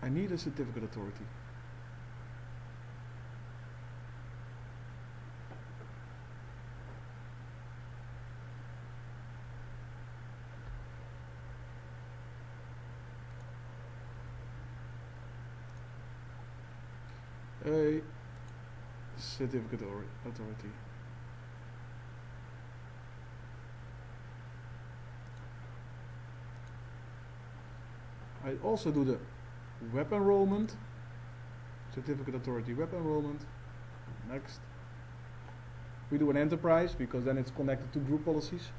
I need a certificate authority. A certificate authority. I also do the web enrollment, certificate authority web enrollment. Next. We do an enterprise because then it's connected to group policies.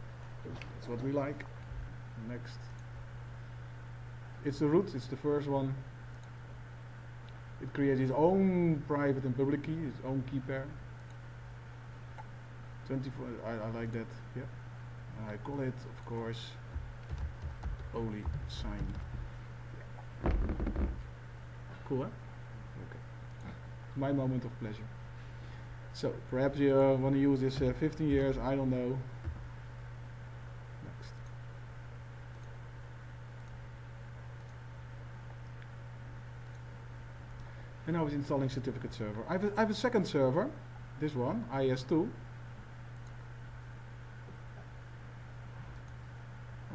That's what we like. Next. It's the root, it's the first one. It creates its own private and public key, its own key pair. 24, I like that, yeah. I call it, of course, only sign. Cool, huh? Okay. My moment of pleasure. So, perhaps you want to use this 15 years, I don't know. Next. And now it's installing certificate server. I have a second server, this one, IS2.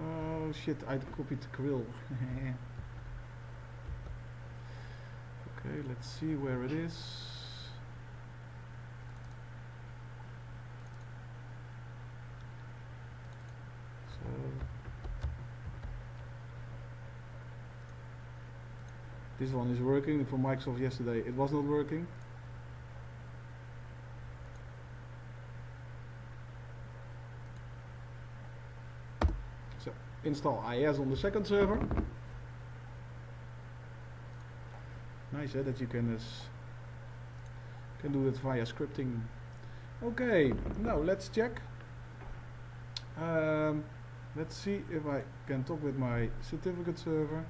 Oh shit, I copied the grill. Okay, let's see where it is. So this one is working. For Microsoft yesterday it was not working. So install IS on the second server. Nice, that you can do it via scripting. Okay, now let's check. Let's see if I can talk with my certificate server.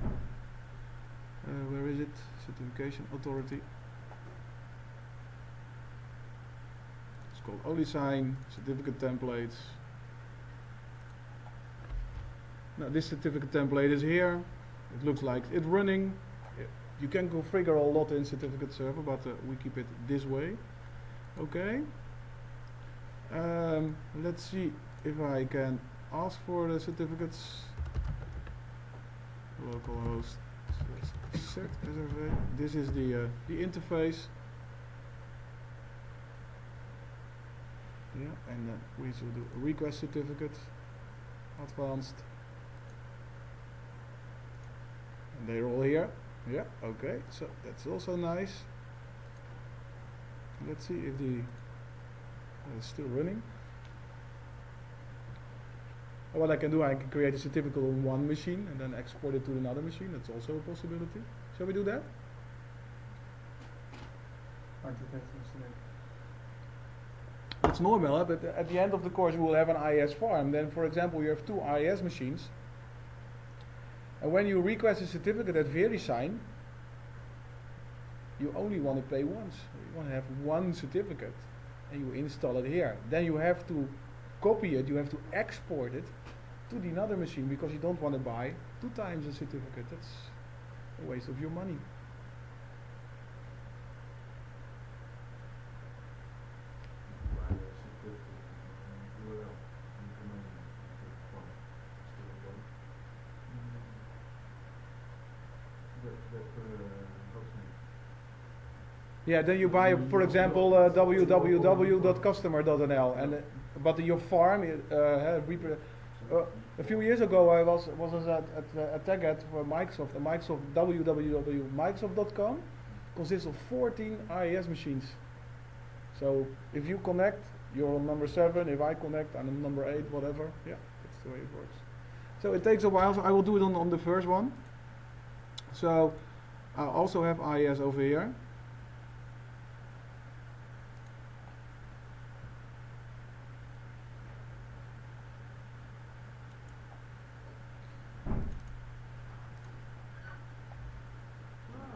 Where is it? Certification authority. It's called OnlySign, certificate templates. Now this certificate template is here. It looks like it's running. You can configure a lot in certificate server, but we keep it this way. Okay. Let's see if I can ask for the certificates. Localhost set SRV. This is the interface. Yeah, and then we should do a request certificate, advanced, and they're all here. Yeah, okay, so that's also nice. Let's see if the it's still running. What I can do, I can create a certificate on one machine and then export it to another machine. That's also a possibility. Shall we do that? It's normal, but at the end of the course we will have an IS farm. Then, for example, you have two IS machines. And when you request a certificate at VeriSign, you only want to pay once. You want to have one certificate, and you install it here. Then you have to copy it, you have to export it to the other machine because you don't want to buy 2 times a certificate. That's a waste of your money. Yeah, then you buy, for example, www.customer.nl, and but your farm. A few years ago, I was at a TechEd for Microsoft. And Microsoft www.microsoft.com consists of 14 IIS machines. So if you connect, you're on number 7. If I connect, I'm on number 8. Whatever. Yeah, that's the way it works. So it takes a while. So I will do it on the first one. So I also have IIS over here.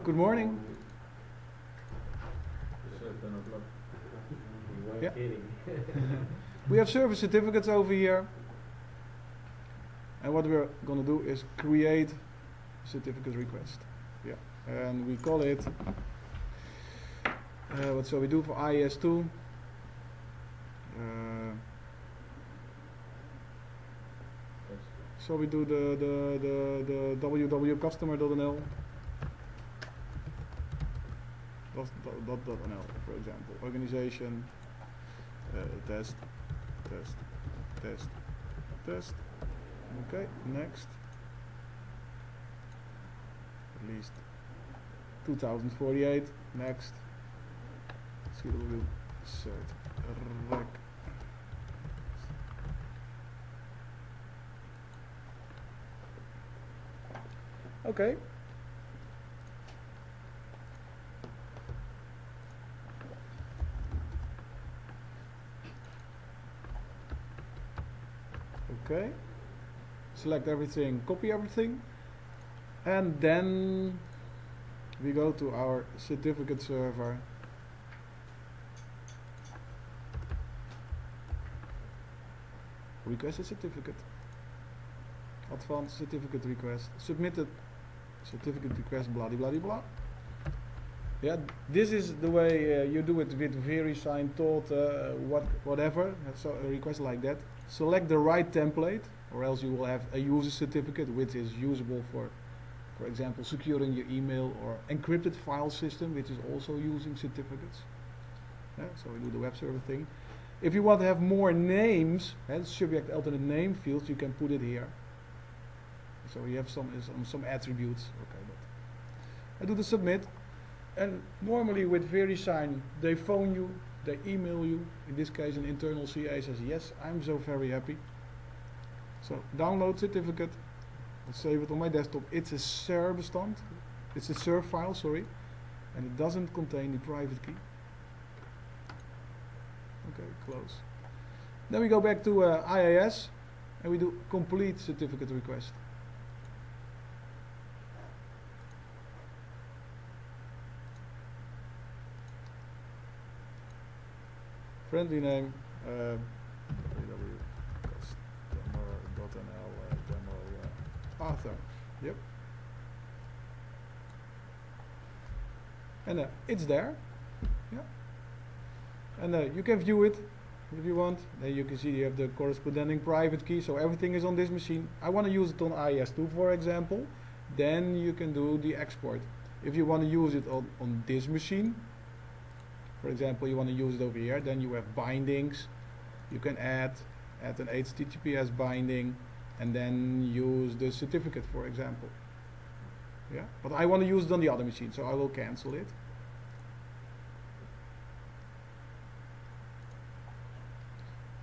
Good morning. Yeah. We have service certificates over here. And what we're going to do is create a certificate request. Yeah, and we call it, what shall we do for IES2? So we do the www customer.nl .nl, for example, organization, test. Okay, next. At least 2048. Next. CW cert rec. Okay. Okay. Select everything, copy everything, and then we go to our certificate server. Request a certificate. Advanced certificate request. Submitted certificate request, blah blah blah blah. Yeah, this is the way you do it with very signed thought, whatever. So a request like that. Select the right template, or else you will have a user certificate which is usable for example, securing your email, or encrypted file system, which is also using certificates. Yeah, so we do the web server thing. If you want to have more names, subject alternate name fields, you can put it here. So you have some attributes. Okay, but I do the submit, and normally with VeriSign, they phone you, they email you. In this case, an internal CA says, yes, I'm so very happy. So download certificate. I'll save it on my desktop. It's a SIR bestand. It's a SIR file, sorry, and it doesn't contain the private key. Okay, close. Then we go back to IIS, and we do complete certificate request. Friendly name, www.customer.nl demo author. Yep. And it's there. Yeah. And you can view it if you want. Then you can see you have the corresponding private key. So everything is on this machine. I want to use it on IIS2, for example. Then you can do the export. If you want to use it on this machine, for example, you want to use it over here, then you have bindings. You can add an HTTPS binding and then use the certificate, for example. Yeah, but I want to use it on the other machine, so I will cancel it.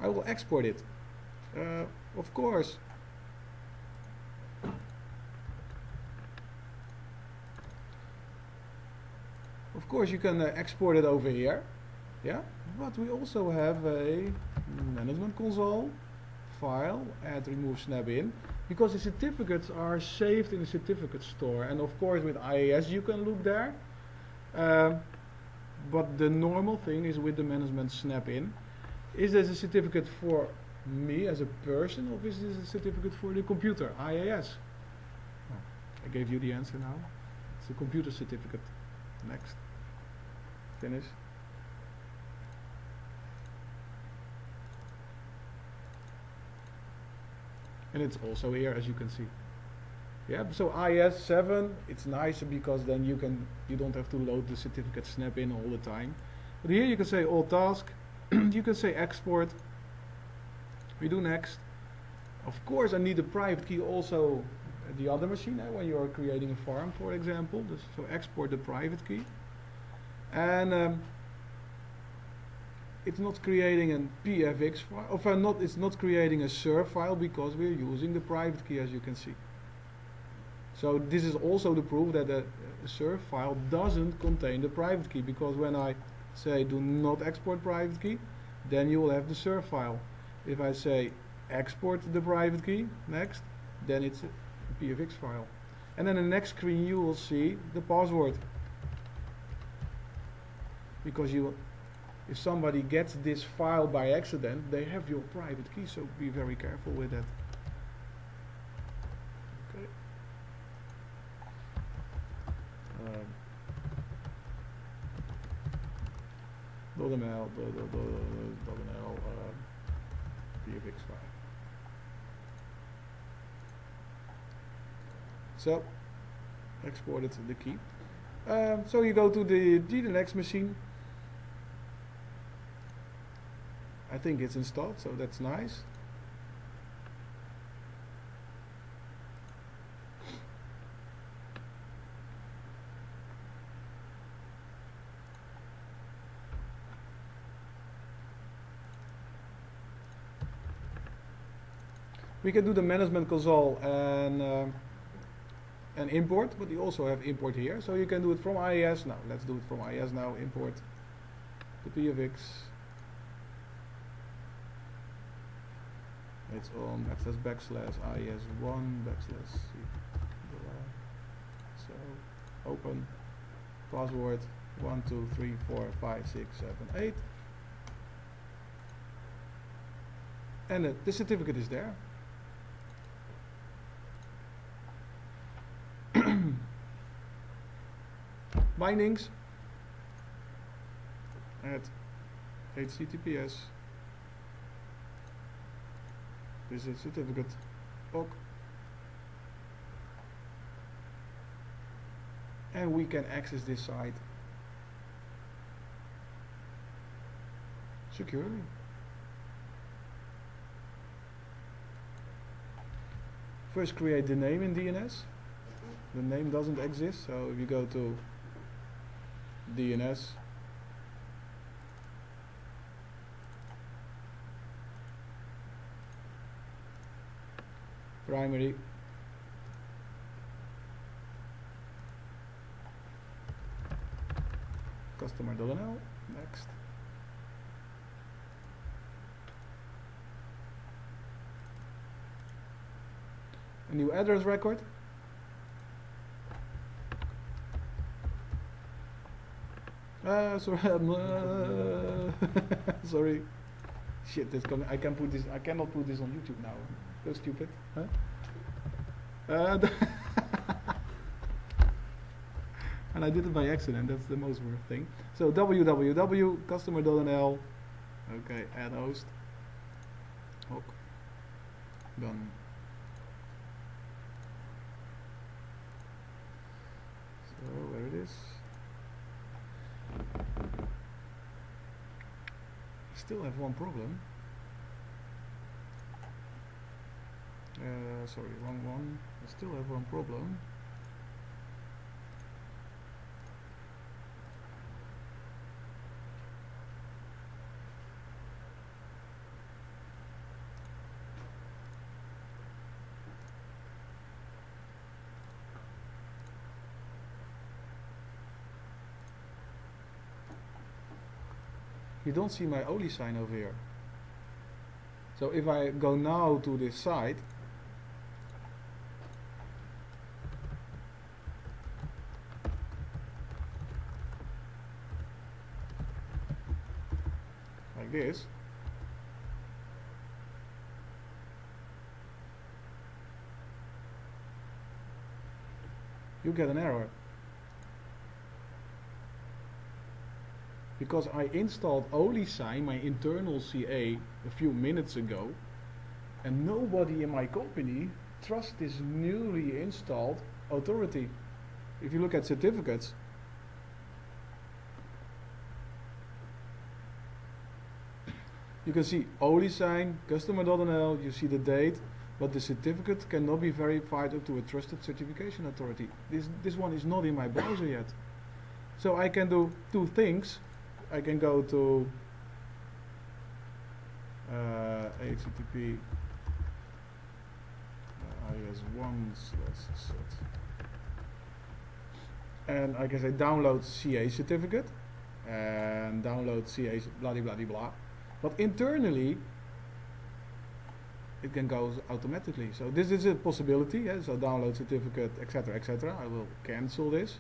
I will export it. Of course. Of course, you can export it over here, yeah. But we also have a management console file, add, remove, snap in, because the certificates are saved in the certificate store. And of course, with IIS, you can look there. But the normal thing is with the management snap in. Is this a certificate for me as a person, or is this a certificate for the computer, IIS? Oh, I gave you the answer now. It's a computer certificate. Next. Finish. And it's also here, as you can see. Yeah, so IIS 7, it's nicer because then you don't have to load the certificate snap in all the time. But here you can say all task. You can say export. We do next. Of course, I need a private key also at the other machine when you are creating a farm, for example. So export the private key. And it's not creating a PFX file, or it's not creating a SIR file because we're using the private key, as you can see. So this is also the proof that a SIR file doesn't contain the private key, because when I say do not export private key, then you will have the SIR file. If I say export the private key, next, then it's a PFX file. And then the next screen you will see the password. Because if somebody gets this file by accident, they have your private key, so be very careful with that. Okay. .nl, pfx file. So, exported the key. So you go to the next machine. I think it's installed, so that's nice. We can do the management console and import, but you also have import here, so you can do it from IIS. Now let's do it from IIS now. Import the PFX. It's on // IIS1 / C. So open, password 1 2 3 4 5 6 7 8, and the certificate is there. Bindings at HTTPS. This is certificate. OK. And we can access this site securely. First create the name in DNS. The name doesn't exist, so if you go to DNS, primary, customer.nl, next. A new address record. Sorry, sorry. Shit, that's coming. I can put this. I cannot put this on YouTube now. So stupid, huh? And I did it by accident. That's the most worst thing. So www customer.nl. Okay, add host. OK. Done. So where it is. Still have one problem. Sorry, wrong one. I still have one problem. You don't see my Oli sign over here. So if I go now to this site, like this, you get an error. Because I installed OliSign, my internal CA, a few minutes ago, and nobody in my company trusts this newly installed authority. If you look at certificates, you can see OliSign, customer.nl, you see the date, but the certificate cannot be verified up to a trusted certification authority. This one is not in my browser yet. So I can do two things. I can go to HTTP IIS1/set, and I can say download CA certificate and download CA blah blah blah blah. But internally, it can go automatically. So this is a possibility. Yeah? So download certificate, etc., etc. I will cancel this.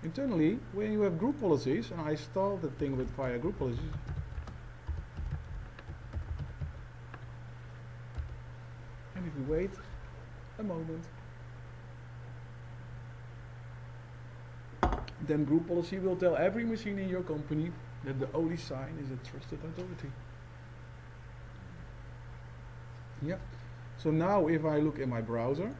Internally, when you have group policies, and I install the thing with via group policies, and if you wait a moment, then group policy will tell every machine in your company that the only sign is a trusted authority. Yeah. So now if I look in my browser,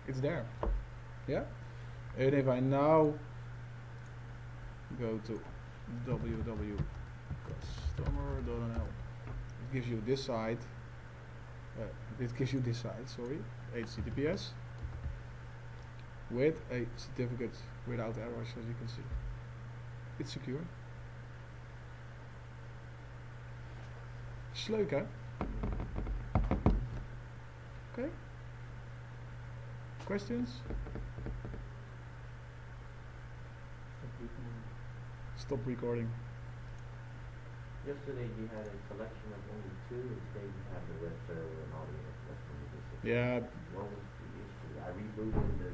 it's there. Yeah. And if I now go to www.customer.nl, it gives you this site. It gives you this site. Sorry, HTTPS with a certificate without errors, as you can see. It's secure. Is leuk, hè? Okay. Questions? Stop recording. Yesterday you had a selection of only two, and today you have the web server and all the other stuff. Yeah. What was the issue? I rebooted the